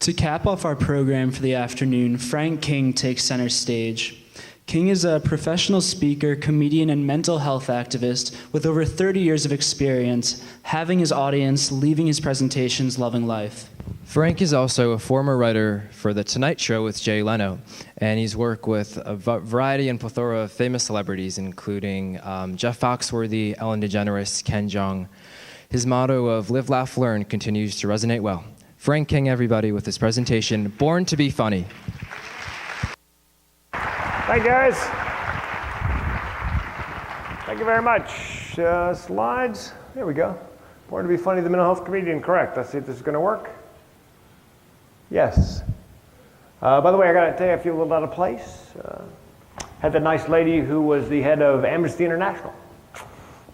To cap off our program for the afternoon, Frank King takes center stage. King is a professional speaker, comedian, and mental health activist with over 30 years of experience, having his audience, leaving his presentations, loving life. Frank is also a former writer for The Tonight Show with Jay Leno, and he's worked with a variety and plethora of famous celebrities, including Jeff Foxworthy, Ellen DeGeneres, Ken Jeong. His motto of live, laugh, learn continues to resonate well. Frank King, everybody, with his presentation, Born to be Funny. Hi, guys. Thank you very much. Slides. There we go. Born to be Funny, the mental health comedian. Correct. Let's see if this is going to work. Yes. By the way, I got to tell you, I feel a little out of place. Had that nice lady who was the head of Amnesty International.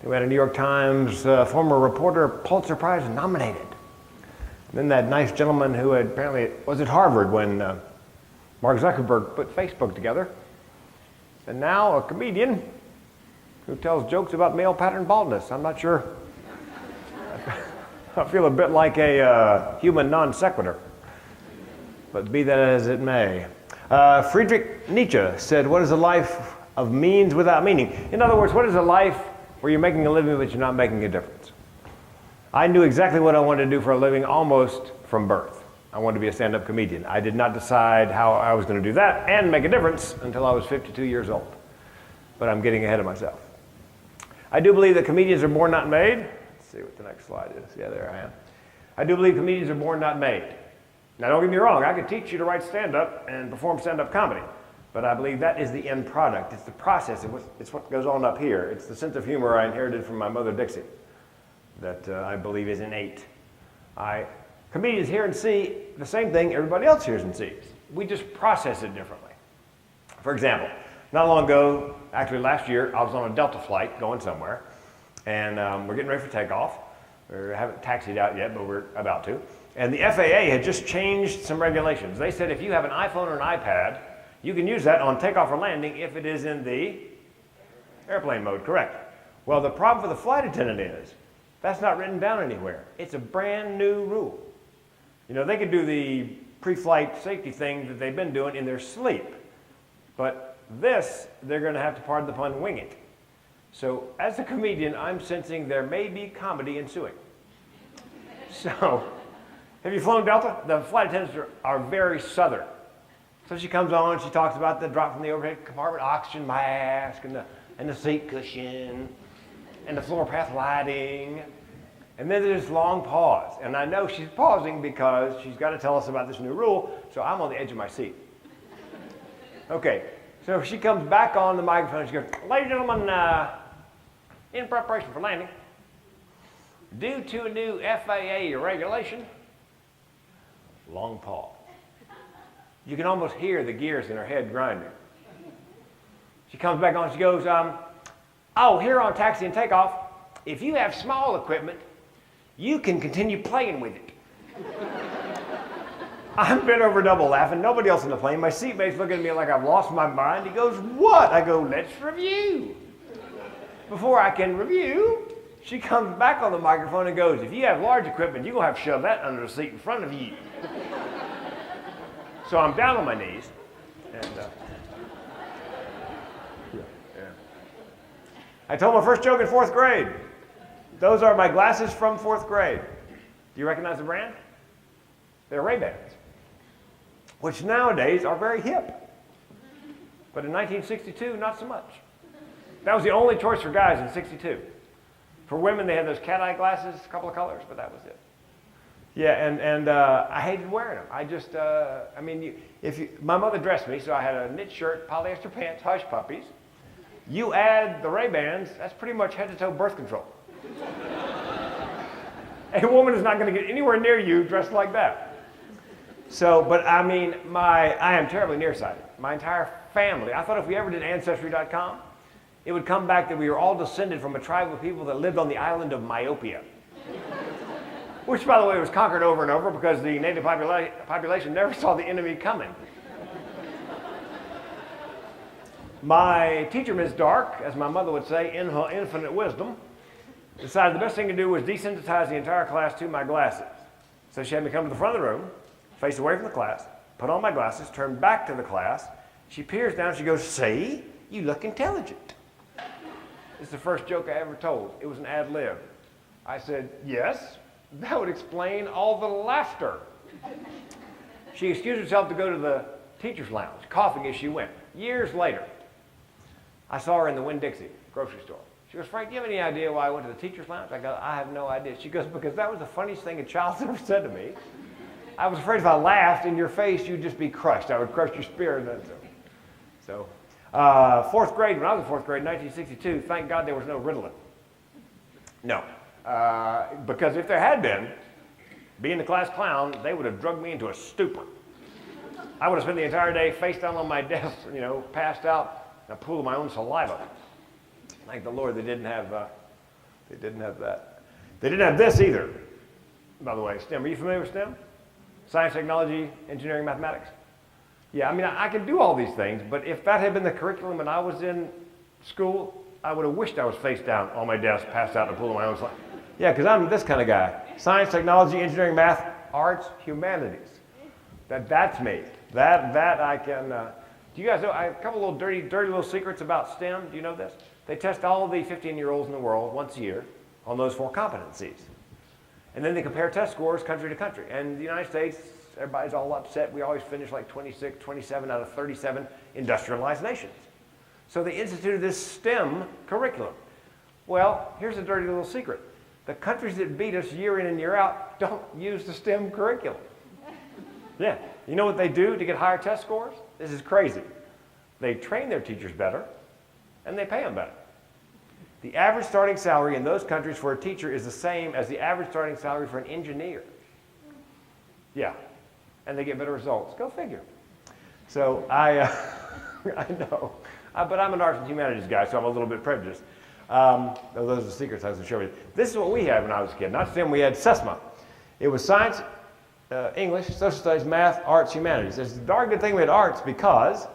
We had a New York Times former reporter, Pulitzer Prize nominated. And then that nice gentleman who had apparently was at Harvard when Mark Zuckerberg put Facebook together. And now a comedian who tells jokes about male pattern baldness. I'm not sure. I feel a bit like a human non sequitur. But be that as it may. Friedrich Nietzsche said, "What is a life of means without meaning?" In other words, what is a life where you're making a living but you're not making a difference? I knew exactly what I wanted to do for a living almost from birth. I wanted to be a stand-up comedian. I did not decide how I was going to do that and make a difference until I was 52 years old. But I'm getting ahead of myself. I do believe that comedians are born, not made. Let's see what the next slide is. Yeah, there I am. I do believe comedians are born, not made. Now, don't get me wrong. I could teach you to write stand-up and perform stand-up comedy. But I believe that is the end product. It's the process. It's what goes on up here. It's the sense of humor I inherited from my mother, Dixie, that I believe is innate. Comedians hear and see the same thing everybody else hears and sees. We just process it differently. For example, not long ago, actually last year, I was on a Delta flight going somewhere, and we're getting ready for takeoff. We haven't taxied out yet, but we're about to. And the FAA had just changed some regulations. They said if you have an iPhone or an iPad, you can use that on takeoff or landing if it is in the airplane mode, correct. Well, the problem for the flight attendant is that's not written down anywhere. It's a brand new rule. You know, they could do the pre-flight safety thing that they've been doing in their sleep. But this, they're going to have to, pardon the pun, wing it. So as a comedian, I'm sensing there may be comedy ensuing. So, have you flown Delta? The flight attendants are very southern. So she comes on, she talks about the drop from the overhead compartment, oxygen mask, and the seat cushion, and the floor path lighting. And then there's this long pause. And I know she's pausing because she's got to tell us about this new rule, so I'm on the edge of my seat. Okay, so she comes back on the microphone. She goes, "Ladies and gentlemen, in preparation for landing, due to a new FAA regulation," long pause. You can almost hear the gears in her head grinding. She comes back on, she goes, here on taxi and takeoff, if you have small equipment, you can continue playing with it. I'm bent over double laughing, nobody else in the plane. My seatmate's looking at me like I've lost my mind. He goes, "What?" I go, "Let's review." Before I can review, she comes back on the microphone and goes, "If you have large equipment, you're going to have to shove that under the seat in front of you." So I'm down on my knees, and I told my first joke in 4th grade. Those are my glasses from 4th grade. Do you recognize the brand? They're Ray-Bans, which nowadays are very hip. But in 1962, not so much. That was the only choice for guys in 62. For women, they had those cat-eye glasses, a couple of colors, but that was it. Yeah, and I hated wearing them. I just, my mother dressed me, so I had a knit shirt, polyester pants, hush puppies. You add the Ray-Bans, that's pretty much head-to-toe birth control. A woman is not going to get anywhere near you dressed like that. So, but I mean, I am terribly nearsighted. My entire family, I thought if we ever did Ancestry.com, it would come back that we were all descended from a tribe of people that lived on the island of Myopia. Which, by the way, was conquered over and over because the native population never saw the enemy coming. My teacher, Ms. Dark, as my mother would say, in her infinite wisdom, decided the best thing to do was desensitize the entire class to my glasses. So she had me come to the front of the room, face away from the class, put on my glasses, turn back to the class. She peers down, she goes, "See, you look intelligent." This is the first joke I ever told. It was an ad lib. I said, "Yes, that would explain all the laughter." She excused herself to go to the teacher's lounge, coughing as she went. Years later, I saw her in the Winn-Dixie grocery store. She goes, "Frank, do you have any idea why I went to the teacher's lounge?" I go, "I have no idea." She goes, "Because that was the funniest thing a child's ever said to me. I was afraid if I laughed in your face, you'd just be crushed. I would crush your spirit." So, fourth grade, when I was in fourth grade in 1962, thank God there was no Ritalin. No, because if there had been, being the class clown, they would have drugged me into a stupor. I would have spent the entire day face down on my desk, passed out in a pool of my own saliva. Thank the Lord they didn't have that. They didn't have this either, by the way. STEM, are you familiar with STEM? Science, technology, engineering, mathematics. Yeah, I mean, I could do all these things, but if that had been the curriculum when I was in school, I would have wished I was face down on my desk, passed out in a pool of my own saliva. Yeah, because I'm this kind of guy. Science, technology, engineering, math, arts, humanities. That's me. That I can. Do you guys know? A couple little dirty little secrets about STEM. Do you know this? They test all the 15-year-olds in the world once a year on those 4 competencies. And then they compare test scores country to country. And the United States, everybody's all upset. We always finish like 26, 27 out of 37 industrialized nations. So they instituted this STEM curriculum. Well, here's a dirty little secret. The countries that beat us year in and year out don't use the STEM curriculum. Yeah. You know what they do to get higher test scores? This is crazy. They train their teachers better, and they pay them better. The average starting salary in those countries for a teacher is the same as the average starting salary for an engineer. Yeah. And they get better results. Go figure. So I know. But I'm an arts and humanities guy, so I'm a little bit prejudiced. Those are the secrets I was going to show you. This is what we had when I was a kid. Not STEM, we had SESMA. It was science, English, social studies, math, arts, humanities. It's a darn good thing we had arts because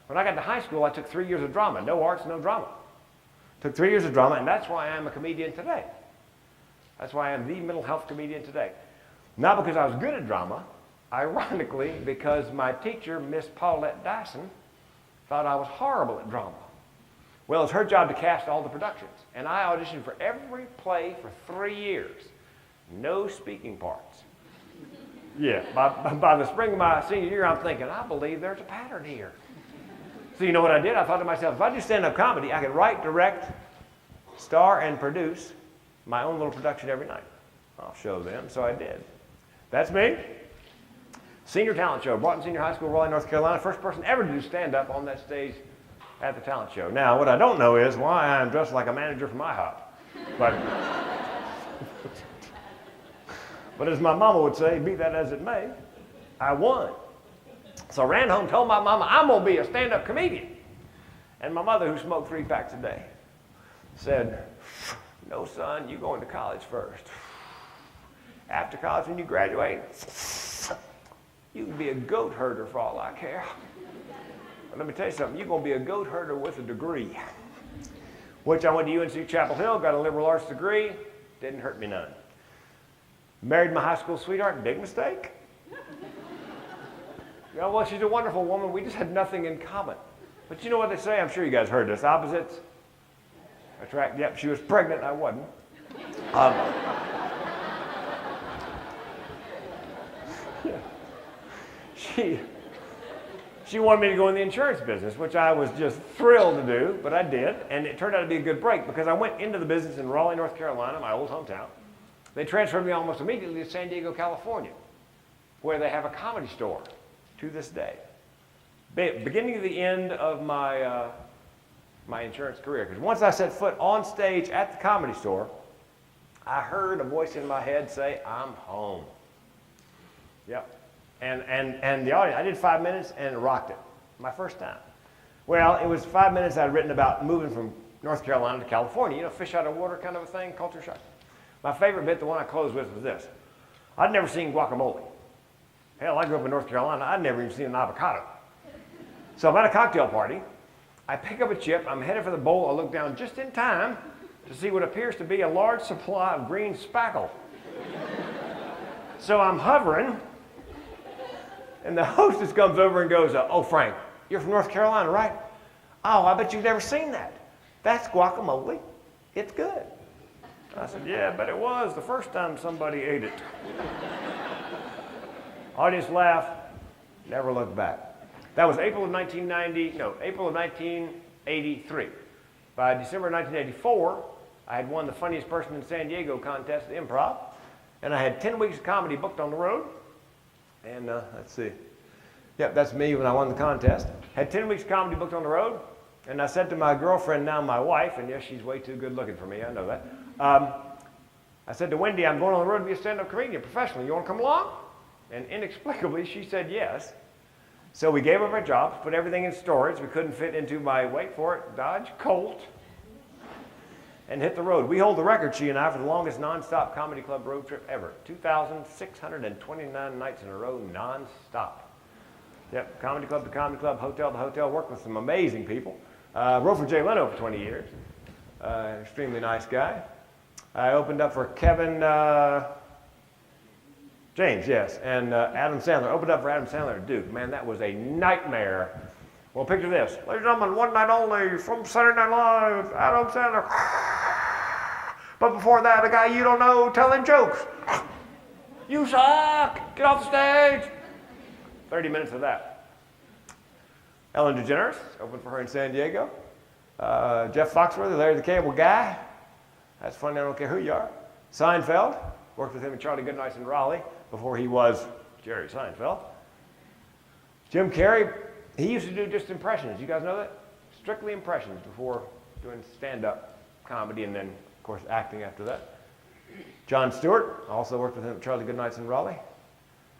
when I got to high school, I took 3 years of drama. No arts, no drama. Took 3 years of drama, and that's why I'm a comedian today. That's why I'm the mental health comedian today. Not because I was good at drama, ironically, because my teacher, Miss Paulette Dyson, thought I was horrible at drama. Well, it's her job to cast all the productions, and I auditioned for every play for 3 years. No speaking parts. Yeah, by the spring of my senior year, I'm thinking, I believe there's a pattern here. So you know what I did? I thought to myself, if I do stand-up comedy, I could write, direct, star, and produce my own little production every night. I'll show them, so I did. That's me. Senior talent show, Broughton Senior High School, Raleigh, North Carolina. First person ever to do stand-up on that stage at the talent show. Now, what I don't know is why I'm dressed like a manager from IHOP. But as my mama would say, be that as it may, I won. So I ran home, told my mama, I'm going to be a stand-up comedian. And my mother, who smoked 3 packs a day, said, no, son, you're going to college first. After college, when you graduate, you can be a goat herder for all I care. But let me tell you something, you're going to be a goat herder with a degree. Which I went to UNC Chapel Hill, got a liberal arts degree, didn't hurt me none. Married my high school sweetheart, big mistake. Well, she's a wonderful woman. We just had nothing in common. But you know what they say? I'm sure you guys heard this. Opposites attract. Yep, she was pregnant. I wasn't. She wanted me to go in the insurance business, which I was just thrilled to do, but I did. And it turned out to be a good break because I went into the business in Raleigh, North Carolina, my old hometown. They transferred me almost immediately to San Diego, California, where they have a comedy store to this day. Beginning to the end of my, my insurance career. Because once I set foot on stage at the comedy store, I heard a voice in my head say, I'm home. Yep. And the audience, I did 5 minutes and it rocked it. My first time. Well, it was 5 minutes I'd written about moving from North Carolina to California. You know, fish out of water kind of a thing, culture shock. My favorite bit, the one I closed with, was this. I'd never seen guacamole. Hell, I grew up in North Carolina. I'd never even seen an avocado. So I'm at a cocktail party. I pick up a chip. I'm headed for the bowl. I look down just in time to see what appears to be a large supply of green spackle. So I'm hovering, And the hostess comes over and goes, oh, Frank, you're from North Carolina, right? Oh, I bet you've never seen that. That's guacamole. It's good. I said, yeah, but it was the first time somebody ate it. Audience laughed, never looked back. That was April of 1983. By December 1984, I had won the Funniest Person in San Diego contest at Improv, and I had 10 weeks of comedy booked on the road. And let's see. Yep, that's me when I won the contest. Had 10 weeks of comedy booked on the road, and I said to my girlfriend, now my wife, and yes, she's way too good looking for me, I know that. I said to Wendy, I'm going on the road to be a stand-up comedian professionally. You want to come along? And inexplicably, she said yes. So we gave up our jobs, put everything in storage. We couldn't fit into my, wait for it, Dodge Colt, and hit the road. We hold the record, she and I, for the longest nonstop comedy club road trip ever. 2,629 nights in a row, nonstop. Yep, comedy club to comedy club, hotel to hotel, worked with some amazing people. Wrote for Jay Leno for 20 years. Extremely nice guy. I opened up for Kevin James, yes, and Adam Sandler. Opened up for Adam Sandler at Duke. Man, that was a nightmare. Well, picture this. Ladies and gentlemen, one night only from Saturday Night Live, Adam Sandler. But before that, a guy you don't know telling jokes. You suck! Get off the stage! 30 minutes of that. Ellen DeGeneres, opened for her in San Diego. Jeff Foxworthy, Larry the Cable Guy. That's funny, I don't care who you are. Seinfeld, worked with him and Charlie Goodnight in Raleigh before he was Jerry Seinfeld. Jim Carrey, he used to do just impressions. You guys know that? Strictly impressions before doing stand-up comedy and then, of course, acting after that. Jon Stewart, also worked with him at Charlie Goodnight in Raleigh.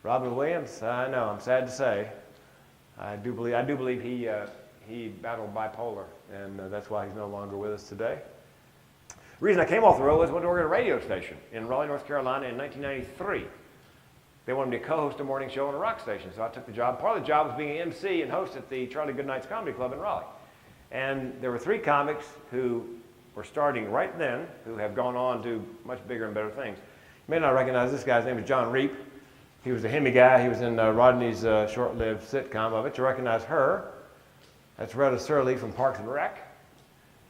Robin Williams, I know, I'm sad to say. I do believe he battled bipolar, and that's why he's no longer with us today. The reason I came off the road was I went to work at a radio station in Raleigh, North Carolina in 1993. They wanted me to co-host a morning show on a rock station, so I took the job. Part of the job was being an MC and host at the Charlie Goodnight's Comedy Club in Raleigh. And there were 3 comics who were starting right then, who have gone on to much bigger and better things. You may not recognize this guy. His name is John Reep. He was a Hemi guy. He was in Rodney's short-lived sitcom. I bet you recognize her. That's Retta Surley from Parks and Rec.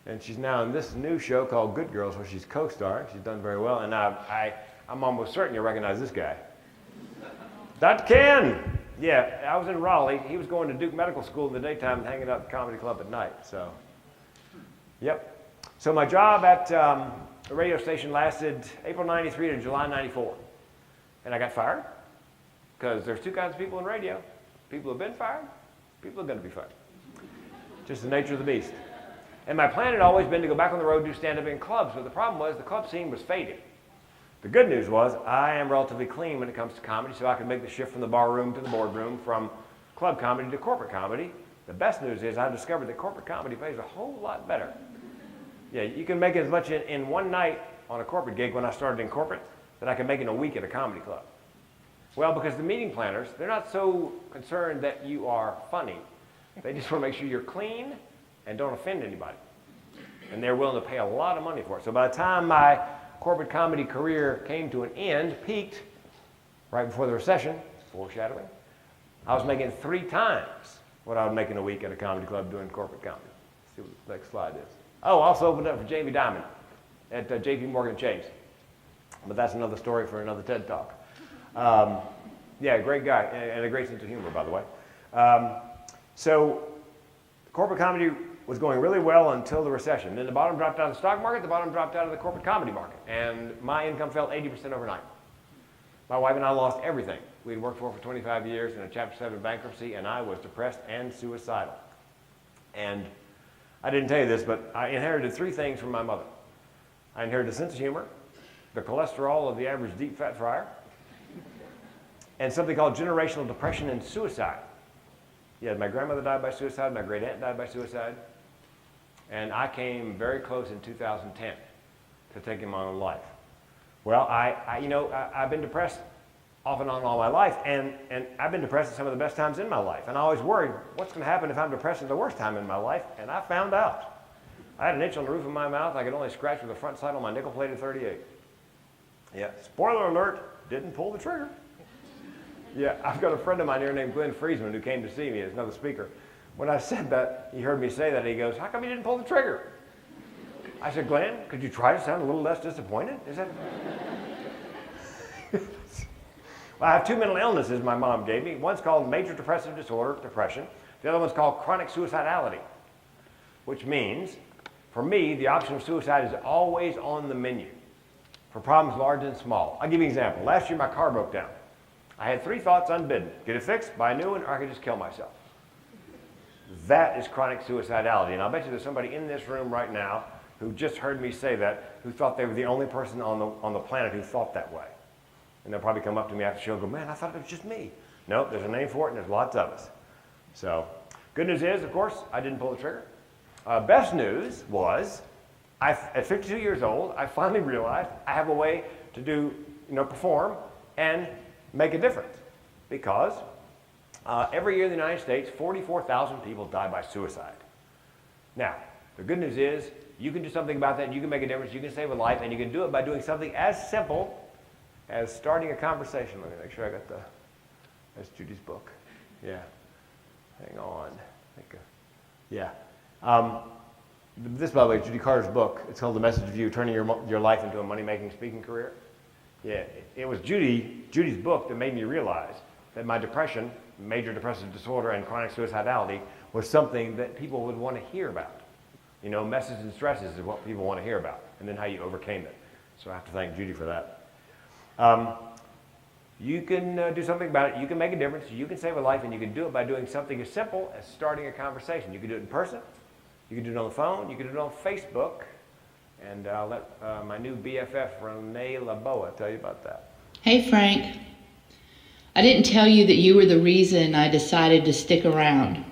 And she's now in this new show called Good Girls, where she's co-starring. She's done very well. And I'm almost certain you recognize this guy. Dr. Ken! Yeah, I was in Raleigh. He was going to Duke Medical School in the daytime and hanging out at the comedy club at night. So, yep. So my job at the radio station lasted April 93 to July 94. And I got fired because there's 2 kinds of people in radio. People who have been fired, people who are going to be fired. Just the nature of the beast. And my plan had always been to go back on the road and do stand-up in clubs, but the problem was the club scene was fading. The good news was I am relatively clean when it comes to comedy, so I could make the shift from the bar room to the boardroom, from club comedy to corporate comedy. The best news is I discovered that corporate comedy pays a whole lot better. Yeah, you can make as much in one night on a corporate gig when I started in corporate that I can make in a week at a comedy club. Well, because the meeting planners, they're not so concerned that you are funny. They just want to make sure you're clean and don't offend anybody. And they're willing to pay a lot of money for it. So by the time my corporate comedy career came to an end, peaked, right before the recession, foreshadowing, I was making 3 times what I would make in a week at a comedy club doing corporate comedy. Let's see what the next slide is. Oh, also opened up for Jamie Dimon at JP Morgan Chase. But that's another story for another TED Talk. Yeah, great guy, and a great sense of humor, by the way. So corporate comedy was going really well until the recession. Then the bottom dropped out of the stock market, the bottom dropped out of the corporate comedy market, and my income fell 80% overnight. My wife and I lost everything we'd worked for 25 years in a Chapter 7 bankruptcy, and I was depressed and suicidal. And I didn't tell you this, but I inherited 3 things from my mother. I inherited a sense of humor, the cholesterol of the average deep fat fryer, and something called generational depression and suicide. Yeah, my grandmother died by suicide, my great aunt died by suicide, and I came very close in 2010 to taking my own life. Well, I've been depressed off and on all my life, and I've been depressed at some of the best times in my life, and I always worried, what's going to happen if I'm depressed at the worst time in my life? And I found out. I had an itch on the roof of my mouth I could only scratch with the front sight on my nickel-plated .38. Yeah, spoiler alert, didn't pull the trigger. Yeah, I've got a friend of mine here named Glenn Friesman who came to see me as another speaker. When I said that, he heard me say that, he goes, how come you didn't pull the trigger? I said, Glenn, could you try to sound a little less disappointed? Is that... Well, I have two mental illnesses my mom gave me. One's called major depressive disorder, depression. The other one's called chronic suicidality, which means, for me, the option of suicide is always on the menu for problems large and small. I'll give you an example. Last year, my car broke down. I had three thoughts unbidden: get it fixed, buy a new one, or I could just kill myself. That is chronic suicidality. And I'll bet you there's somebody in this room right now who just heard me say that, who thought they were the only person on the planet who thought that way. And they'll probably come up to me after the show and go, man, I thought it was just me. No, there's a name for it, and there's lots of us. So, good news is, of course, I didn't pull the trigger. Best news was, at 52 years old, I finally realized I have a way to perform and make a difference. Because every year in the United States, 44,000 people die by suicide. Now, the good news is, you can do something about that, and you can make a difference, you can save a life, and you can do it by doing something as simple as starting a conversation. Let me make sure I got that's Judy's book. Yeah. Hang on. Yeah. This, by the way, is Judy Carter's book. It's called The Message of You, Turning Your Life into a Money-Making Speaking Career. Yeah, it was Judy's book that made me realize that my depression, major depressive disorder, and chronic suicidality was something that people would want to hear about. Messes and stresses is what people want to hear about, and then how you overcame it. So I have to thank Judy for that. You can do something about it. You can make a difference. You can save a life, and you can do it by doing something as simple as starting a conversation. You can do it in person. You can do it on the phone. You can do it on Facebook. And I'll let my new BFF, Renee LaBoa, tell you about that. Hey, Frank. I didn't tell you that you were the reason I decided to stick around.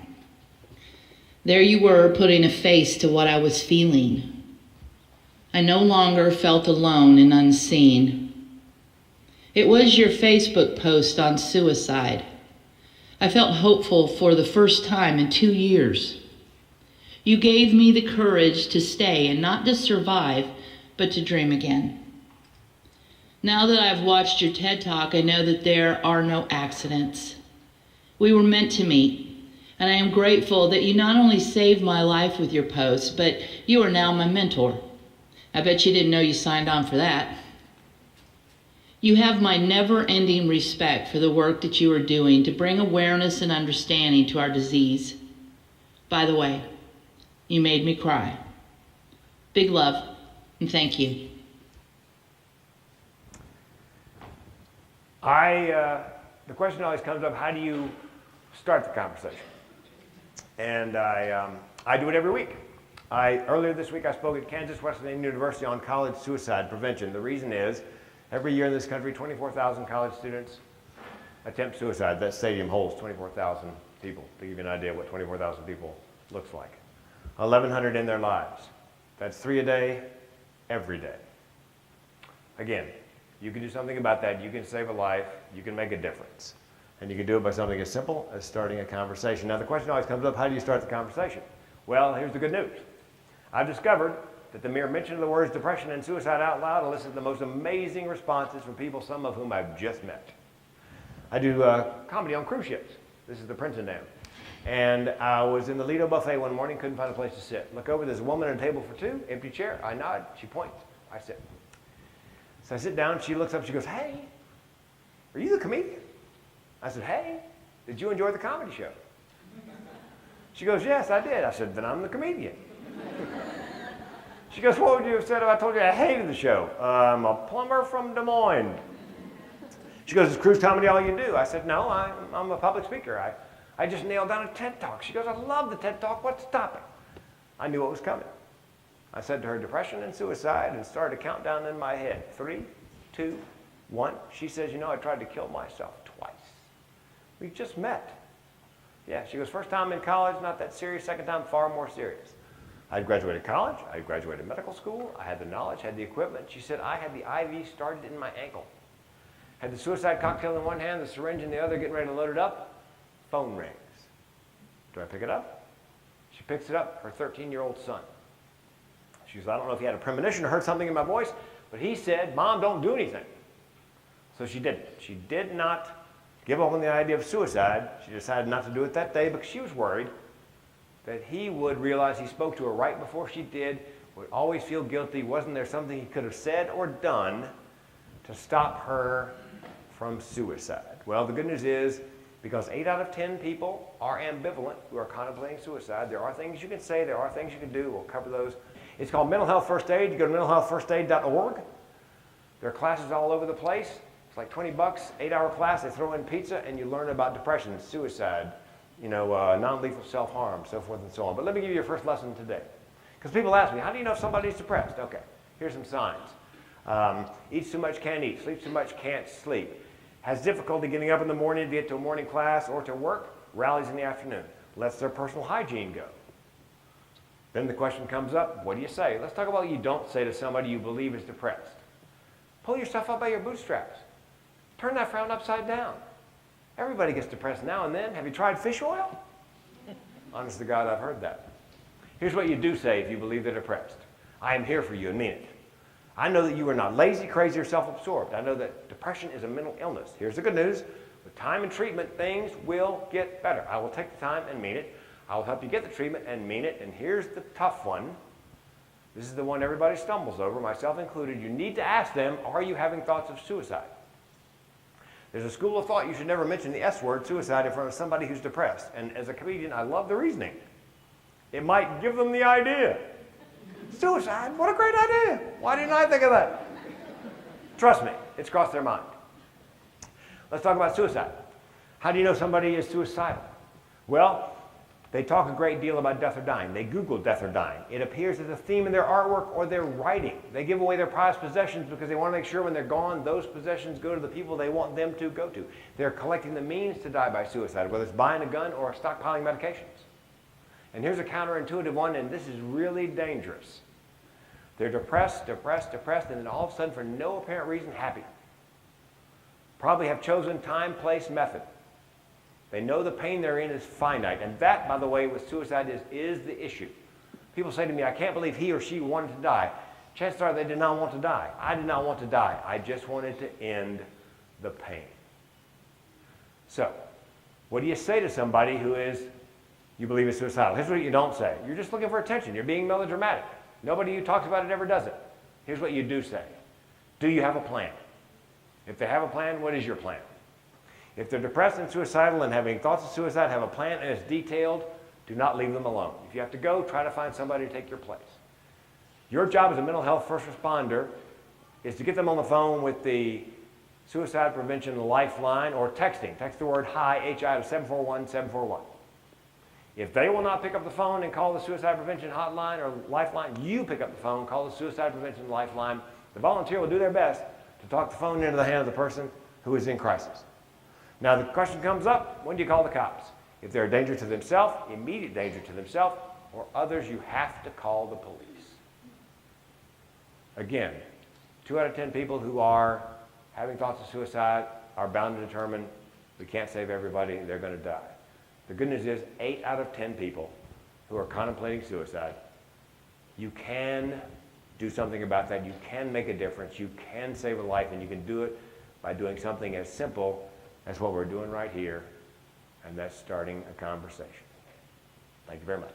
There you were, putting a face to what I was feeling. I no longer felt alone and unseen. It was your Facebook post on suicide. I felt hopeful for the first time in 2 years. You gave me the courage to stay and not just survive, but to dream again. Now that I've watched your TED Talk, I know that there are no accidents. We were meant to meet, and I am grateful that you not only saved my life with your post, but you are now my mentor. I bet you didn't know you signed on for that. You have my never-ending respect for the work that you are doing to bring awareness and understanding to our disease. By the way, you made me cry. Big love, and thank you. The question always comes up, how do you start the conversation? And I do it every week. Earlier this week, I spoke at Kansas Wesleyan University on college suicide prevention. The reason is, every year in this country, 24,000 college students attempt suicide. That stadium holds 24,000 people, to give you an idea of what 24,000 people looks like. 1,100 in their lives. That's 3 a day, every day. Again, you can do something about that. You can save a life. You can make a difference. And you can do it by something as simple as starting a conversation. Now, the question always comes up, how do you start the conversation? Well, here's the good news. I've discovered that the mere mention of the words depression and suicide out loud elicits the most amazing responses from people, some of whom I've just met. I do comedy on cruise ships. This is the Prince and Dam. And I was in the Lido buffet one morning, couldn't find a place to sit. Look over, there's a woman at a table for two, empty chair. I nod, she points, I sit. So I sit down, she looks up, she goes, hey, are you the comedian? I said, hey, did you enjoy the comedy show? She goes, yes, I did. I said, then I'm the comedian. She goes, what would you have said if I told you I hated the show? I'm a plumber from Des Moines. She goes, is cruise comedy all you do? I said, no, I'm a public speaker. I just nailed down a TED Talk. She goes, I love the TED Talk. What's stopping? I knew what was coming. I said to her, depression and suicide, and started a countdown in my head. 3, 2, 1. She says, I tried to kill myself twice. We just met. Yeah, she goes, first time in college, not that serious. Second time, far more serious. I had graduated college. I had graduated medical school. I had the knowledge, had the equipment. She said, I had the IV started in my ankle. Had the suicide cocktail in one hand, the syringe in the other, getting ready to load it up. Phone rings. Do I pick it up? She picks it up, her 13-year-old son. She goes, I don't know if he had a premonition or heard something in my voice, but he said, Mom, don't do anything. So she didn't. She did not give up on the idea of suicide. She decided not to do it that day because she was worried that he would realize he spoke to her right before she did, would always feel guilty. Wasn't there something he could have said or done to stop her from suicide? Well, the good news is, because 8 out of 10 people are ambivalent who are contemplating suicide, there are things you can say, there are things you can do. We'll cover those. It's called Mental Health First Aid. You go to mentalhealthfirstaid.org. There are classes all over the place. It's like $20, 8-hour class. They throw in pizza, and you learn about depression, suicide, non-lethal self-harm, so forth and so on. But let me give you your first lesson today. Because people ask me, how do you know if somebody's depressed? Okay, here's some signs. Eats too much, can't eat. Sleeps too much, can't sleep. Has difficulty getting up in the morning to get to a morning class or to work. Rallies in the afternoon. Lets their personal hygiene go. Then the question comes up, what do you say? Let's talk about what you don't say to somebody you believe is depressed. Pull yourself up by your bootstraps. Turn that frown upside down. Everybody gets depressed now and then. Have you tried fish oil? Honest to God, I've heard that. Here's what you do say if you believe they're depressed. I am here for you and mean it. I know that you are not lazy, crazy, or self-absorbed. I know that depression is a mental illness. Here's the good news. With time and treatment, things will get better. I will take the time and mean it. I will help you get the treatment and mean it. And here's the tough one. This is the one everybody stumbles over, myself included. You need to ask them, are you having thoughts of suicide? There's a school of thought you should never mention the S word, suicide, in front of somebody who's depressed. And as a comedian, I love the reasoning. It might give them the idea. Suicide? What a great idea. Why didn't I think of that? Trust me, it's crossed their mind. Let's talk about suicide. How do you know somebody is suicidal? Well, they talk a great deal about death or dying. They Google death or dying. It appears as a theme in their artwork or their writing. They give away their prized possessions because they want to make sure when they're gone, those possessions go to the people they want them to go to. They're collecting the means to die by suicide, whether it's buying a gun or stockpiling medications. And here's a counterintuitive one, and this is really dangerous. They're depressed, and then all of a sudden, for no apparent reason, happy. Probably have chosen time, place, method. They know the pain they're in is finite. And that, by the way, with suicide is the issue. People say to me, I can't believe he or she wanted to die. Chances are they did not want to die. I did not want to die. I just wanted to end the pain. So, what do you say to somebody who you believe is suicidal? Here's what you don't say. You're just looking for attention. You're being melodramatic. Nobody who talks about it ever does it. Here's what you do say. Do you have a plan? If they have a plan, what is your plan? If they're depressed and suicidal and having thoughts of suicide, have a plan and it's detailed, do not leave them alone. If you have to go, try to find somebody to take your place. Your job as a mental health first responder is to get them on the phone with the Suicide Prevention Lifeline or texting. Text the word HI, H-I, to 741-741. If they will not pick up the phone and call the Suicide Prevention Hotline or Lifeline, you pick up the phone, call the Suicide Prevention Lifeline. The volunteer will do their best to talk the phone into the hand of the person who is in crisis. Now the question comes up, when do you call the cops? If they're a danger to themselves, immediate danger to themselves, or others, you have to call the police. Again, 2 out of 10 people who are having thoughts of suicide are bound to determine we can't save everybody, they're going to die. The good news is 8 out of 10 people who are contemplating suicide, you can do something about that. You can make a difference. You can save a life, and you can do it by doing something as simple as what we're doing right here, and that's starting a conversation. Thank you very much.